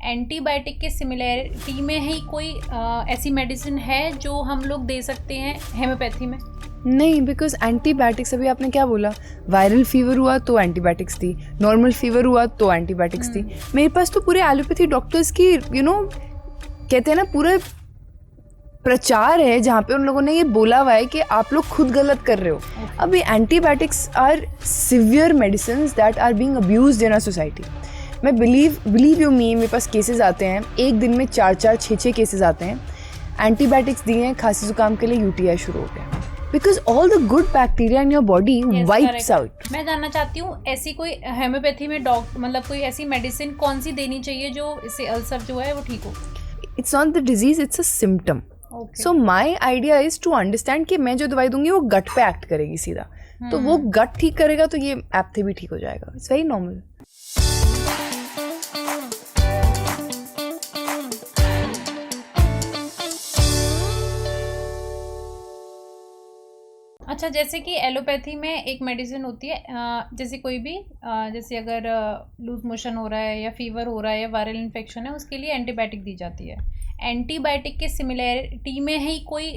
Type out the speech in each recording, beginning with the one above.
Antibiotic के similarity में ही कोई ऐसी मेडिसिन है जो हम लोग दे सकते हैं हेम्योपैथी में? नहीं, बिकॉज एंटीबायोटिक्स, अभी आपने क्या बोला, वायरल फीवर हुआ तो एंटीबायोटिक्स थी, नॉर्मल फीवर हुआ तो एंटीबायोटिक्स थी। मेरे पास तो पूरे एलोपैथी डॉक्टर्स की कहते हैं ना, पूरा प्रचार है जहाँ पे उन लोगों ने ये बोला हुआ है कि आप लोग खुद गलत कर रहे हो। अभी antibiotics are severe medicine that are being abused in our society. मैं बिलीव यू मी, मेरे पास केसेस आते हैं, एक दिन में 4-4, 6-6 केसेस आते हैं। एंटीबायोटिक्स दिए हैं, खांसी जुकाम के लिए यूटीआई शुरू हो गया, because all the good bacteria in your body wipes out. मैं जानना चाहती हूँ, ऐसी कोई हेम्योपैथी में मतलब कोई ऐसी मेडिसिन कौन सी देनी चाहिए जो इससे अल्सर जो है वो ठीक हो? It's not the disease, it's a symptom. So my idea is to understand कि मैं जो दवाई दूंगी वो गट पे एक्ट करेगी सीधा, तो वो गट ठीक करेगा तो ये एप्थे भी ठीक हो जाएगा। It's very normal. अच्छा, जैसे कि एलोपैथी में एक मेडिसिन होती है, जैसे कोई भी जैसे अगर लूज मोशन हो रहा है या फीवर हो रहा है या वायरल इन्फेक्शन है, उसके लिए एंटीबायोटिक दी जाती है। एंटीबायोटिक के सिमिलरिटी में ही कोई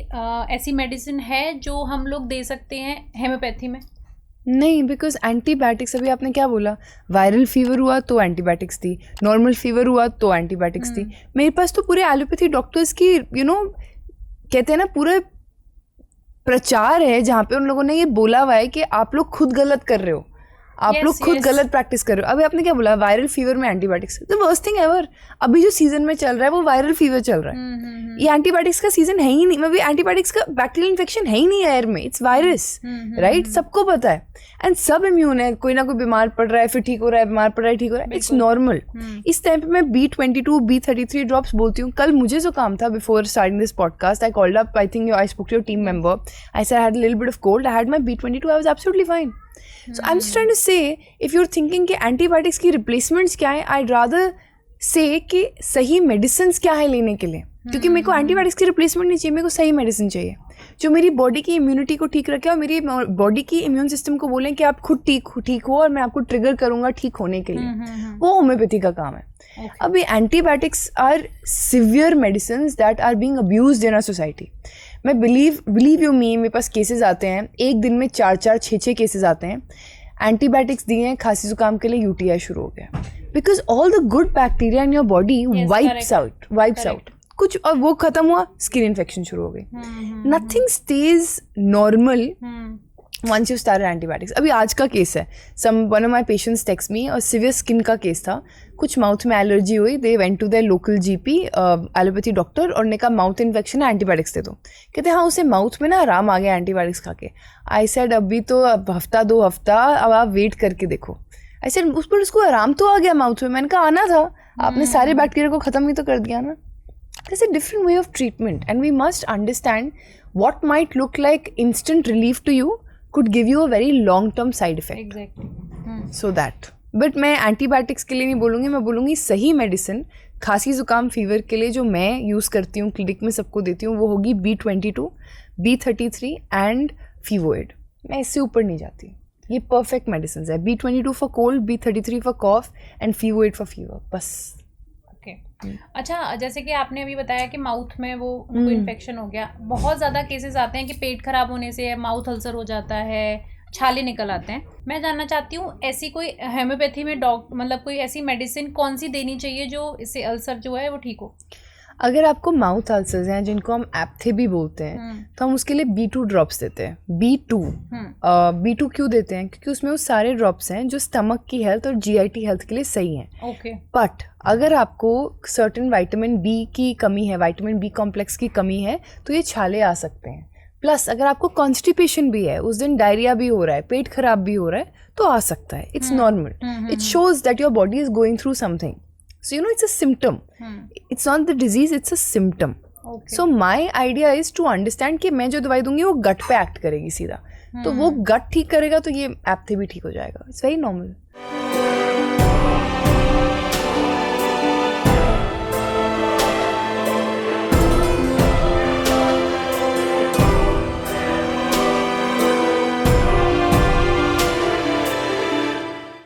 ऐसी मेडिसिन है जो हम लोग दे सकते हैं हेम्योपैथी में? नहीं, बिकॉज एंटीबायोटिक्स, अभी आपने क्या बोला, वायरल फीवर हुआ तो एंटीबायोटिक्स थी, नॉर्मल फीवर हुआ तो एंटीबायोटिक्स थी। मेरे पास तो पूरे एलोपैथी डॉक्टर्स की कहते हैं ना, पूरा प्रचार है जहाँ पे उन लोगों ने ये बोला हुआ है कि आप लोग खुद गलत कर रहे हो, आप लोग खुद गलत प्रैक्टिस कर रहे हो। अभी आपने क्या बोला, वायरल फीवर में antibiotics, the worst thing ever. अभी जो सीजन में चल रहा है वो वायरल फीवर चल रहा है। ये एंटीबायोटिक्स का सीजन है ही नहीं, मतलब एंटीबायोटिक्स का बैक्टीरियल इन्फेक्शन है ही नहीं एयर में, इट्स वायरस, राइट? सबको पता है, एंड सब इम्यून है। कोई ना कोई बीमार पड़ रहा है, फिर ठीक हो रहा है, बीमार पड़ रहा है, ठीक हो रहा है, इट्स नॉर्मल। इस टाइम पे मैं B22, B33 ड्रॉप्स बोलती हूँ। कल मुझे जो काम था, before starting this podcast, I called up, I think I spoke to your team member, I said I had a little bit of cold, I had my B22, I was absolutely fine. So I'm just trying to say, if you're thinking कि antibiotics की replacements क्या है, I'd rather say कि सही medicine क्या है लेने के लिए, क्योंकि मेरे को एंटीबायोटिक्स की रिप्लेसमेंट नहीं चाहिए, मेरे को सही मेडिसिन चाहिए जो मेरी बॉडी की इम्यूनिटी को ठीक रखे और मेरी बॉडी की इम्यून सिस्टम को बोलें कि आप खुद ठीक हो और मैं आपको ट्रिगर करूंगा ठीक होने के लिए। वो होम्योपैथी का काम है। अभी antibiotics are severe medicine that are being abused in our society. मैं बिलीव यू मी, मेरे पास केसेस आते हैं, एक दिन में 4-4, 6-6 केसेस आते हैं। एंटीबायोटिक्स दिए हैं, खांसी जुकाम के लिए यूटीआई शुरू हो गया, because all the good bacteria in your body wipes out कुछ, और वो खत्म हुआ, स्किन इन्फेक्शन शुरू हो गई। Nothing stage normal once you start antibiotics. अभी आज का केस है, one of my patients text me, और सिवियर स्किन का केस था, कुछ माउथ में एलर्जी हुई, they went to their local GP allopathy doctor, और ने कहा माउथ इन्फेक्शन है, एंटीबायोटिक्स दे दो। कहते हाँ, उसे माउथ में ना आराम आ गया एंटीबायोटिक्स खा के। आई सेड अभी तो अब हफ्ता 2 हफ्ता, अब आप वेट करके देखो। आई सेड उस पर उसको आराम तो आ गया माउथ में। मैंने कहा आना था, आपने सारे बैक्टीरिया को ख़त्म ही तो कर दिया ना। There's a different way of treatment, and we must understand what might look like instant relief to you could give you a very long-term side effect. Exactly. So that. But मैं antibiotics के लिए नहीं बोलूँगी, मैं बोलूँगी सही medicine खांसी जुकाम फीवर के लिए जो मैं यूज़ करती हूँ, क्लिनिक में सबको देती हूँ, वो होगी B22, B33 एंड फीवोइड। मैं इससे ऊपर नहीं जाती। ये परफेक्ट मेडिसिन है। B22 for cold, B33 for cough and फीवोइड फॉर फीवर, बस। अच्छा, जैसे कि आपने अभी बताया कि माउथ में वो उनको इन्फेक्शन हो गया, बहुत ज़्यादा केसेस आते हैं कि पेट खराब होने से माउथ अल्सर हो जाता है, छाले निकल आते हैं। मैं जानना चाहती हूँ, ऐसी कोई हेम्योपैथी में मतलब कोई ऐसी मेडिसिन कौन सी देनी चाहिए जो इससे अल्सर जो है वो ठीक हो? अगर आपको माउथ अल्सर्स हैं जिनको हम एप्थे भी बोलते हैं, तो हम उसके लिए B2 ड्रॉप्स देते हैं। B2 क्यों देते हैं? क्योंकि उसमें वो सारे ड्रॉप्स हैं जो स्टमक की हेल्थ और GIT हेल्थ के लिए सही हैं। बट अगर आपको सर्टेन विटामिन B की कमी है, विटामिन B कॉम्प्लेक्स की कमी है, तो ये छाले आ सकते हैं। प्लस अगर आपको कॉन्स्टिपेशन भी है, उस दिन डायरिया भी हो रहा है, पेट खराब भी हो रहा है, तो आ सकता है। It's normal. It shows that your body is going through something. So it's a symptom. It's not the disease, it's a symptom. So my idea is to understand कि मैं जो दवाई दूंगी वो गट पे एक्ट करेगी सीधा, तो वो गट ठीक करेगा तो ये एप्थे भी ठीक हो जाएगा। It's very normal.